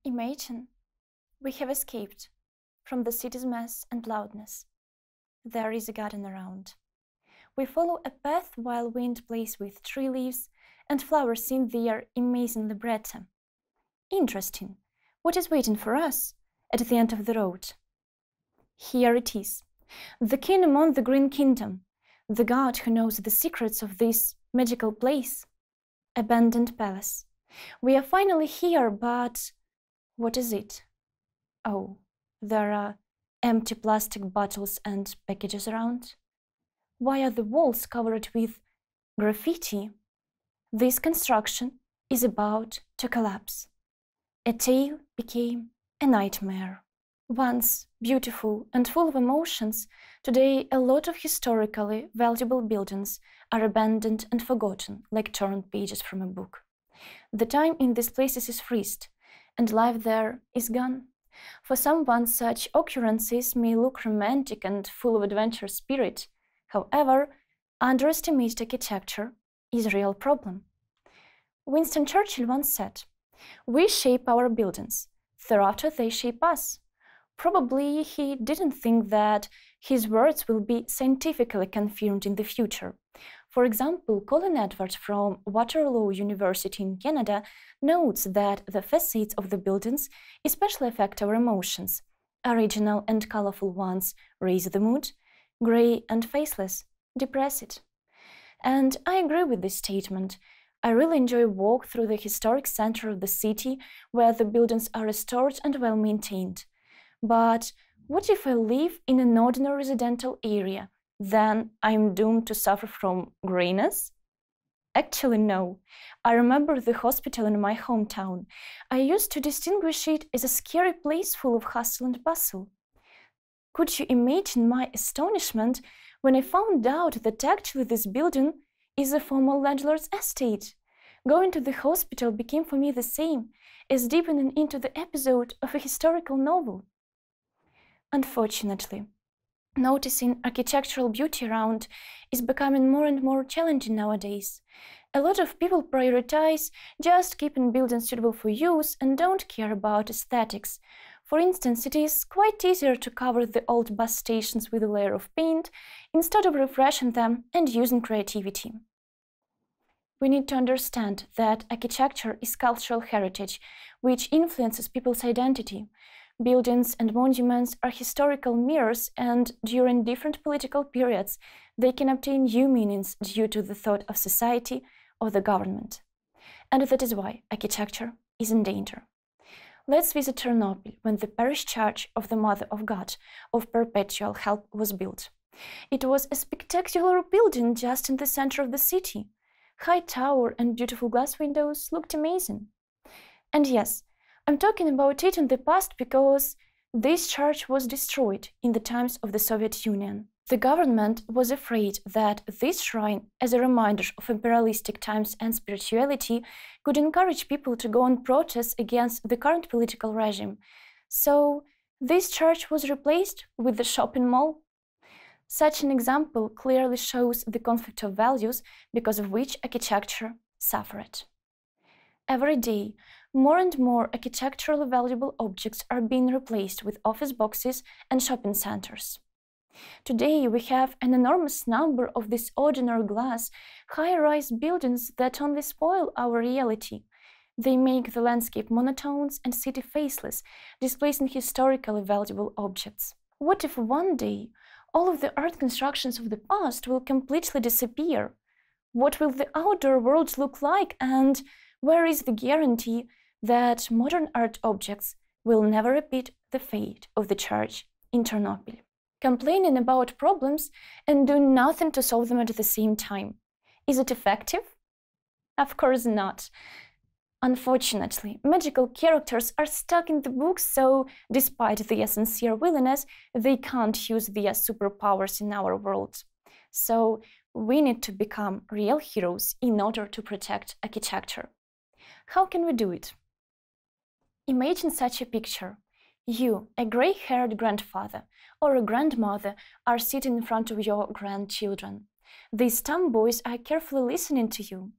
Imagine we have escaped from the city's mess and loudness. There is a garden around. We follow a path while wind plays with tree leaves and flowers in their amazing libretto. Interesting. What is waiting for us at the end of the road? Here it is. The king among the Green Kingdom, the god who knows the secrets of this magical place. Abandoned palace. We are finally here, but what is it? Oh, there are empty plastic bottles and packages around. Why are the walls covered with graffiti? This construction is about to collapse. A tale became a nightmare. Once beautiful and full of emotions, today a lot of historically valuable buildings are abandoned and forgotten like torn pages from a book. The time in these places is freezed, and life there is gone. For someone, such occurrences may look romantic and full of adventure spirit. However, underestimated architecture is a real problem. Winston Churchill once said, "We shape our buildings, thereafter they shape us." Probably he didn't think that his words will be scientifically confirmed in the future. For example, Colin Edwards from Waterloo University in Canada notes that the facades of the buildings especially affect our emotions. Original and colorful ones raise the mood, gray and faceless depress it. And I agree with this statement. I really enjoy a walk through the historic center of the city where the buildings are restored and well maintained. But what if I live in an ordinary residential area? Then I'm doomed to suffer from grayness? Actually, no. I remember the hospital in my hometown. I used to distinguish it as a scary place full of hustle and bustle. Could you imagine my astonishment when I found out that actually this building is a former landlord's estate? Going to the hospital became for me the same as deepening into the episode of a historical novel. Unfortunately, noticing architectural beauty around is becoming more and more challenging nowadays. A lot of people prioritize just keeping buildings suitable for use and don't care about aesthetics. For instance, it is quite easier to cover the old bus stations with a layer of paint instead of refreshing them and using creativity. We need to understand that architecture is cultural heritage, which influences people's identity. Buildings and monuments are historical mirrors, and during different political periods, they can obtain new meanings due to the thought of society or the government. And that is why architecture is in danger. Let's visit Chernobyl, when the parish church of the Mother of God of Perpetual Help was built. It was a spectacular building just in the center of the city. High tower and beautiful glass windows looked amazing. And yes, I'm talking about it in the past because this church was destroyed in the times of the Soviet Union. The government was afraid that this shrine, as a reminder of imperialistic times and spirituality, could encourage people to go on protests against the current political regime. So this church was replaced with the shopping mall. Such an example clearly shows the conflict of values because of which architecture suffered. Every day, more and more architecturally valuable objects are being replaced with office boxes and shopping centers. Today, we have an enormous number of these ordinary glass, high-rise buildings that only spoil our reality. They make the landscape monotone and city faceless, displacing historically valuable objects. What if one day all of the art constructions of the past will completely disappear? What will the outdoor world look like, and where is the guarantee that modern art objects will never repeat the fate of the church in Chernobyl? Complaining about problems and doing nothing to solve them at the same time. Is it effective? Of course not. Unfortunately, magical characters are stuck in the books, so despite their sincere willingness, they can't use their superpowers in our world. So we need to become real heroes in order to protect architecture. How can we do it? Imagine such a picture. You, a gray-haired grandfather or a grandmother, are sitting in front of your grandchildren. These tomboys are carefully listening to you.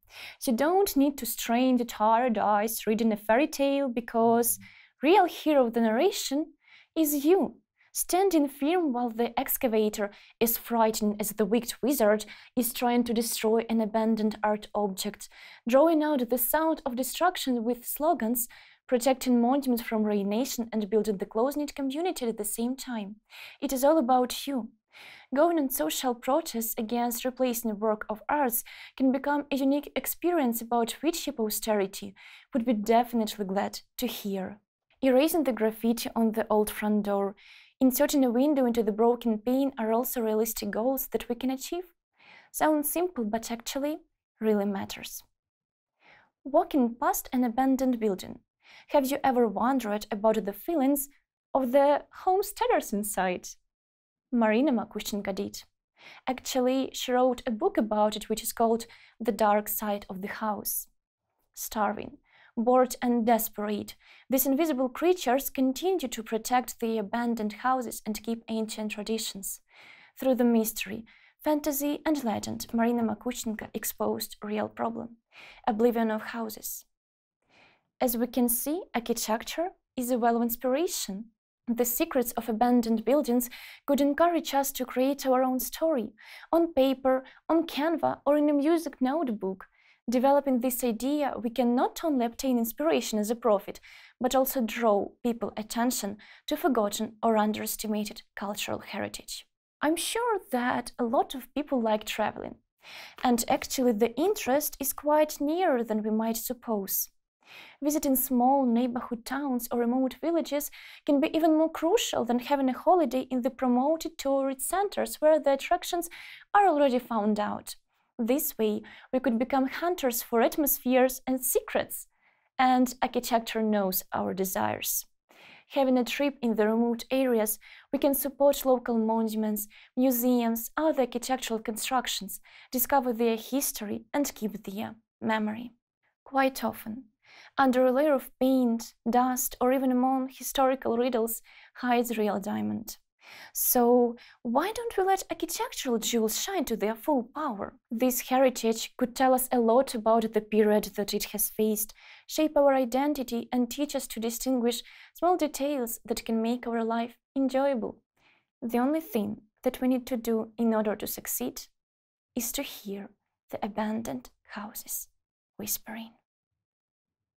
You don't need to strain the tired eyes reading a fairy tale because Real hero of the narration is you, standing firm while the excavator, as frightened as the wicked wizard, is trying to destroy an abandoned art object, drawing out the sound of destruction with slogans, protecting monuments from ruination and building the close-knit community at the same time. It is all about you. Going on social protests against replacing a work of arts can become a unique experience about which your posterity would be definitely glad to hear. Erasing the graffiti on the old front door, inserting a window into the broken pane are also realistic goals that we can achieve. Sounds simple, but actually really matters. Walking past an abandoned building. Have you ever wondered about the feelings of the homesteaders inside? Marina Makushchenko did. Actually, she wrote a book about it which is called The Dark Side of the House. Starving, bored and desperate, these invisible creatures continue to protect the abandoned houses and keep ancient traditions. Through the mystery, fantasy and legend, Marina Makushchenko exposed a real problem: oblivion of houses. As we can see, architecture is a well of inspiration. The secrets of abandoned buildings could encourage us to create our own story, on paper, on Canva, or in a music notebook. Developing this idea, we can not only obtain inspiration as a prophet, but also draw people's attention to forgotten or underestimated cultural heritage. I'm sure that a lot of people like traveling, and actually the interest is quite nearer than we might suppose. Visiting small neighborhood towns or remote villages can be even more crucial than having a holiday in the promoted tourist centers where the attractions are already found out. This way, we could become hunters for atmospheres and secrets, and architecture knows our desires. Having a trip in the remote areas, we can support local monuments, museums, other architectural constructions, discover their history, and keep their memory. Quite often, under a layer of paint, dust, or even among historical riddles hides real diamond. So why don't we let architectural jewels shine to their full power? This heritage could tell us a lot about the period that it has faced, shape our identity, and teach us to distinguish small details that can make our life enjoyable. The only thing that we need to do in order to succeed is to hear the abandoned houses whispering.